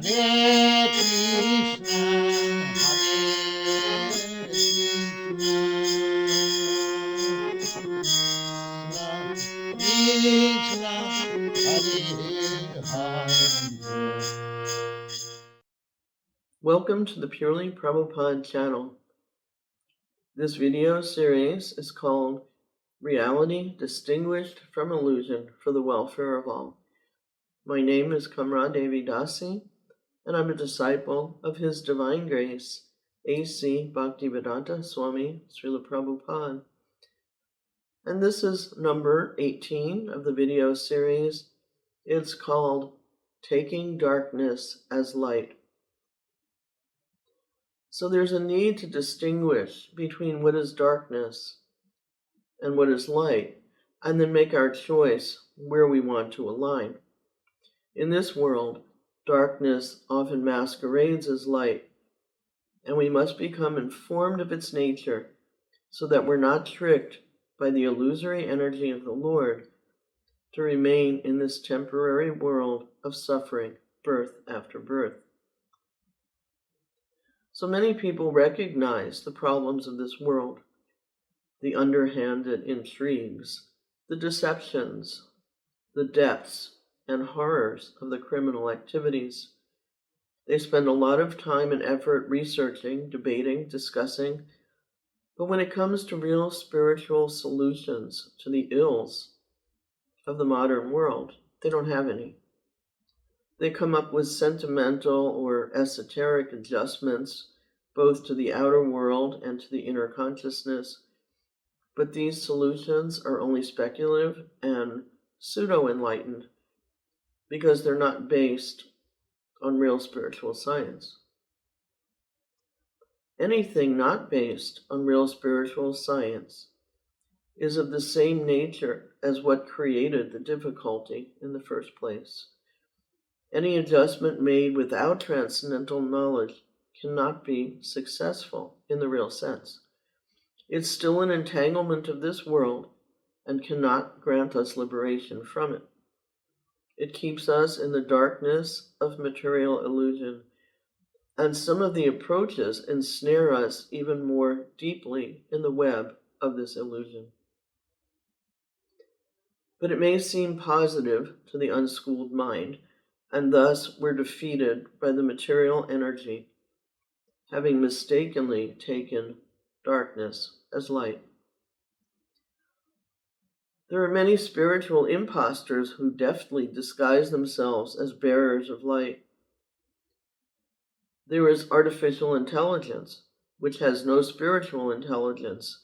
Hare Krishna, Krishna, Hare Hare. Welcome to the Purely Prabhupada channel. This video series is called Reality Distinguished from Illusion for the Welfare of All. My name is Kamra Devi Dasi, and I'm a disciple of His Divine Grace, A.C. Bhaktivedanta Swami Srila Prabhupada. And this is number 18 of the video series. It's called Taking Darkness as Light. So there's a need to distinguish between what is darkness and what is light, and then make our choice where we want to align. In this world, darkness often masquerades as light, and we must become informed of its nature so that we're not tricked by the illusory energy of the Lord to remain in this temporary world of suffering, birth after birth. So many people recognize the problems of this world, the underhanded intrigues, the deceptions, the depths and horrors of the criminal activities. They spend a lot of time and effort researching, debating, discussing, but when it comes to real spiritual solutions to the ills of the modern world, they don't have any. They come up with sentimental or esoteric adjustments, both to the outer world and to the inner consciousness, but these solutions are only speculative and pseudo-enlightened because they're not based on real spiritual science. Anything not based on real spiritual science is of the same nature as what created the difficulty in the first place. Any adjustment made without transcendental knowledge cannot be successful in the real sense. It's still an entanglement of this world and cannot grant us liberation from it. It keeps us in the darkness of material illusion, and some of the approaches ensnare us even more deeply in the web of this illusion. But it may seem positive to the unschooled mind, and thus we're defeated by the material energy, having mistakenly taken darkness as light. There are many spiritual impostors who deftly disguise themselves as bearers of light. There is artificial intelligence, which has no spiritual intelligence,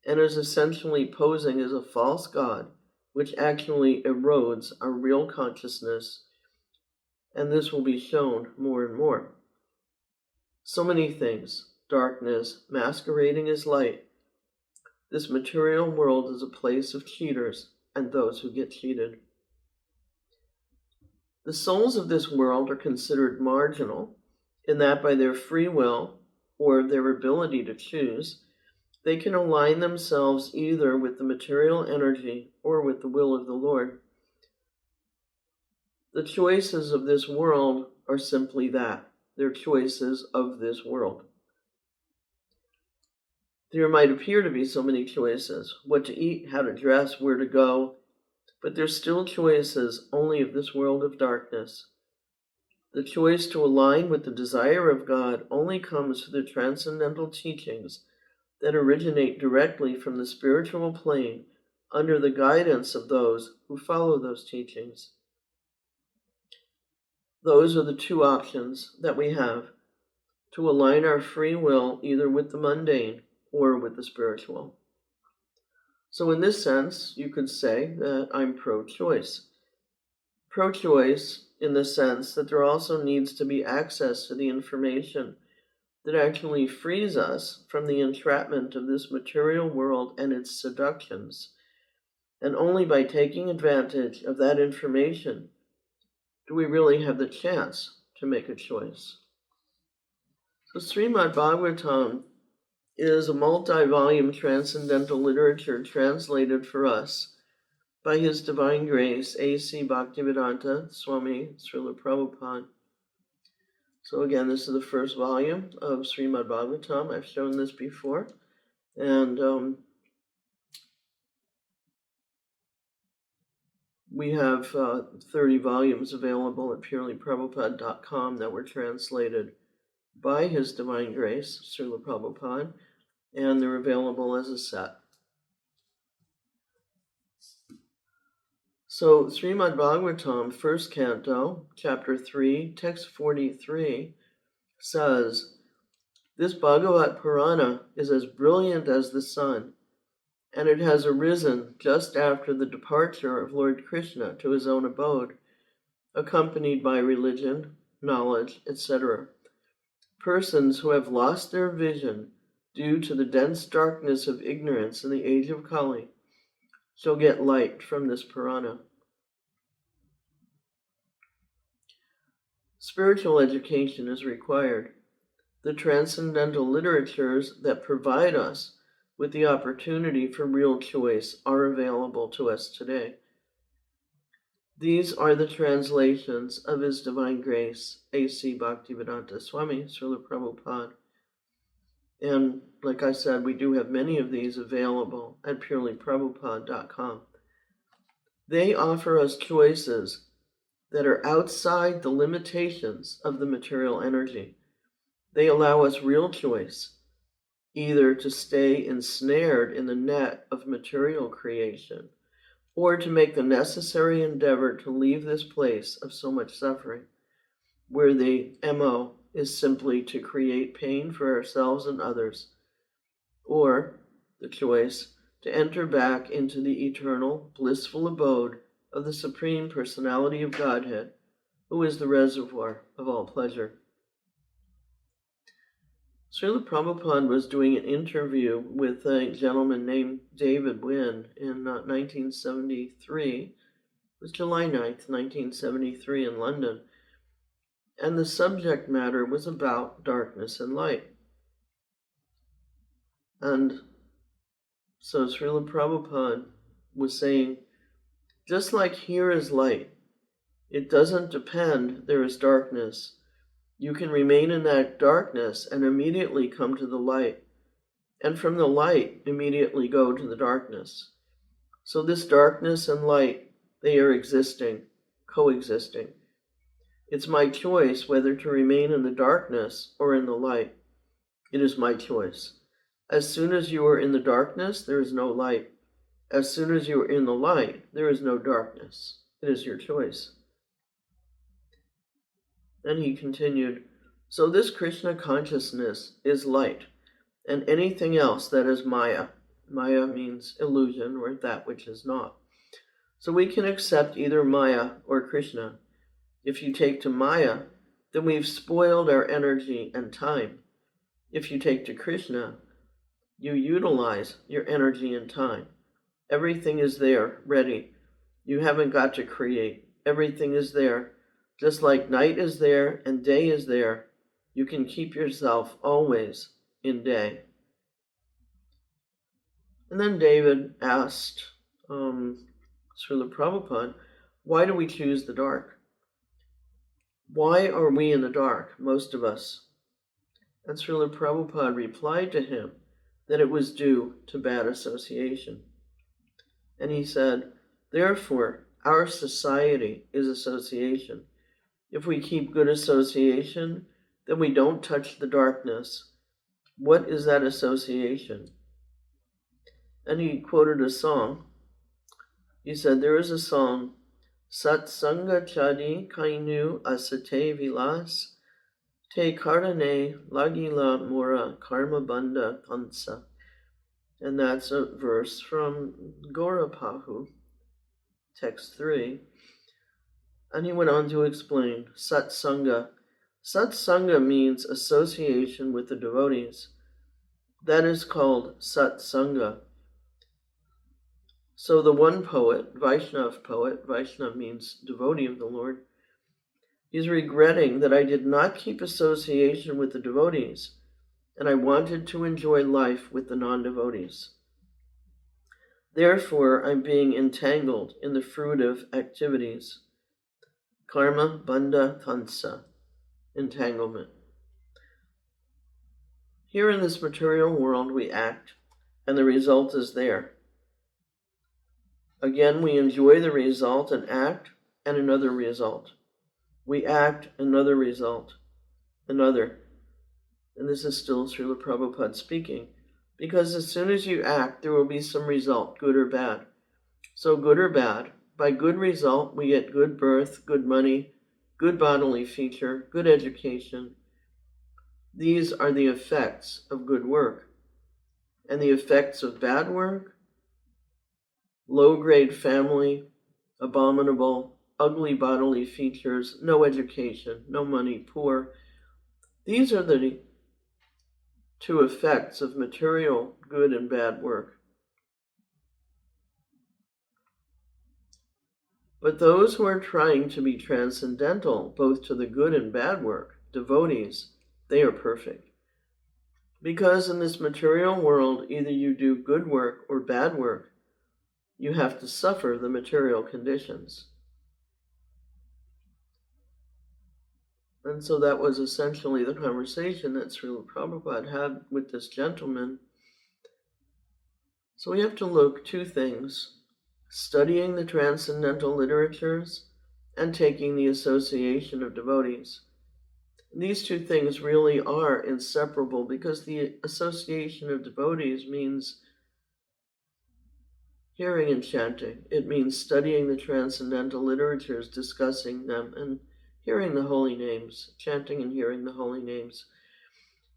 and is essentially posing as a false god, which actually erodes our real consciousness, and this will be shown more and more. So many things, darkness masquerading as light. This material world is a place of cheaters and those who get cheated. The souls of this world are considered marginal in that by their free will or their ability to choose, they can align themselves either with the material energy or with the will of the Lord. The choices of this world are simply that. They're choices of this world. There might appear to be so many choices, what to eat, how to dress, where to go, but they're still choices only of this world of darkness. The choice to align with the desire of God only comes through the transcendental teachings that originate directly from the spiritual plane under the guidance of those who follow those teachings. Those are the two options that we have to align our free will either with the mundane or with the spiritual. So in this sense, you could say that I'm pro-choice. Pro-choice in the sense that there also needs to be access to the information that actually frees us from the entrapment of this material world and its seductions. And only by taking advantage of that information do we really have the chance to make a choice. So Srimad Bhagavatam is a multi-volume transcendental literature translated for us by His Divine Grace, A.C. Bhaktivedanta Swami Srila Prabhupada. So again, this is the first volume of Srimad Bhagavatam. I've shown this before. And we have 30 volumes available at purelyprabhupada.com that were translated by His Divine Grace, Srila Prabhupada, and they're available as a set. So Srimad Bhagavatam, first canto, chapter 3, text 43, says, "This Bhagavat Purana is as brilliant as the sun, and it has arisen just after the departure of Lord Krishna to his own abode, accompanied by religion, knowledge, etc. Persons who have lost their vision due to the dense darkness of ignorance in the age of Kali shall get light from this Purana." Spiritual education is required. The transcendental literatures that provide us with the opportunity for real choice are available to us today. These are the translations of His Divine Grace, A.C. Bhaktivedanta Swami, Srila Prabhupada. And like I said, we do have many of these available at purelyprabhupada.com. They offer us choices that are outside the limitations of the material energy. They allow us real choice, either to stay ensnared in the net of material creation, or to make the necessary endeavor to leave this place of so much suffering, where the MO is simply to create pain for ourselves and others, or the choice to enter back into the eternal, blissful abode of the Supreme Personality of Godhead, who is the reservoir of all pleasure. Srila Prabhupada was doing an interview with a gentleman named David Wynn in 1973. It was July 9th, 1973 in London. And the subject matter was about darkness and light. And so Srila Prabhupada was saying, just like here is light, it doesn't depend there is darkness. You can remain in that darkness and immediately come to the light, and from the light immediately go to the darkness. So this darkness and light, they are existing, coexisting. It's my choice whether to remain in the darkness or in the light. It is my choice. As soon as you are in the darkness, there is no light. As soon as you are in the light, there is no darkness. It is your choice. And he continued, so this Krishna consciousness is light, and anything else that is Maya. Maya means illusion, or that which is not. So we can accept either Maya or Krishna. If you take to Maya, then we've spoiled our energy and time. If you take to Krishna, you utilize your energy and time. Everything is there, ready. You haven't got to create. Everything is there. Just like night is there and day is there, you can keep yourself always in day. And then David asked Srila Prabhupada, why do we choose the dark? Why are we in the dark, most of us? And Srila Prabhupada replied to him that it was due to bad association. And he said, therefore, our society is association. If we keep good association, then we don't touch the darkness. What is that association? And he quoted a song. He said, there is a song, Sat Sanga Chadi Kainu Asate Vilas, Te Karane Lagila Mora Karma Banda Kansa. And that's a verse from Gaurapahu, text 3. And he went on to explain Satsanga. Satsanga means association with the devotees. That is called Satsanga. So the one poet, Vaishnav means devotee of the Lord, he's regretting that I did not keep association with the devotees, and I wanted to enjoy life with the non-devotees. Therefore, I'm being entangled in the fruitive activities. Karma Bandha Kansa. entanglement. Here in this material world, we act, and the result is there. Again, we enjoy the result and act, and another result. We act, another result, another. And this is still Srila Prabhupada speaking, because as soon as you act, there will be some result, good or bad. So good or bad, by good result, we get good birth, good money, good bodily feature, good education. These are the effects of good work. And the effects of bad work, low-grade family, abominable, ugly bodily features, no education, no money, poor. These are the two effects of material good and bad work. But those who are trying to be transcendental, both to the good and bad work, devotees, they are perfect. Because in this material world, either you do good work or bad work, you have to suffer the material conditions. And so that was essentially the conversation that Srila Prabhupada had with this gentleman. So we have to look two things: studying the transcendental literatures and taking the association of devotees. These two things really are inseparable, because the association of devotees means hearing and chanting. It means studying the transcendental literatures, discussing them, and hearing the holy names, chanting and hearing the holy names.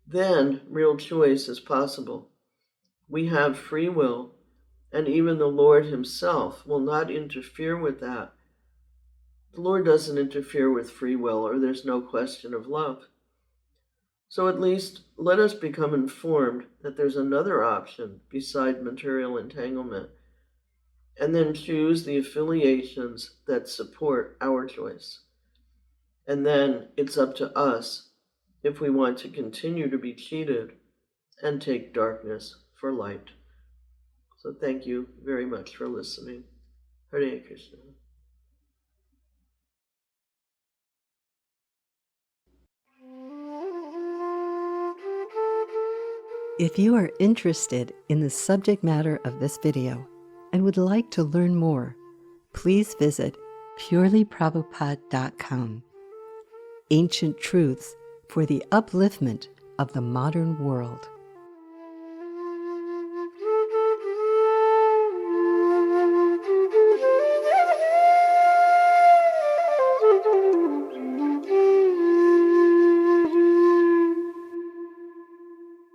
Then real choice is possible. We have free will, and even the Lord himself will not interfere with that. The Lord doesn't interfere with free will, or there's no question of love. So at least let us become informed that there's another option beside material entanglement, and then choose the affiliations that support our choice. And then it's up to us if we want to continue to be cheated and take darkness for light. So thank you very much for listening. Hare Krishna. If you are interested in the subject matter of this video and would like to learn more, please visit purelyprabhupada.com. Ancient truths for the upliftment of the modern world.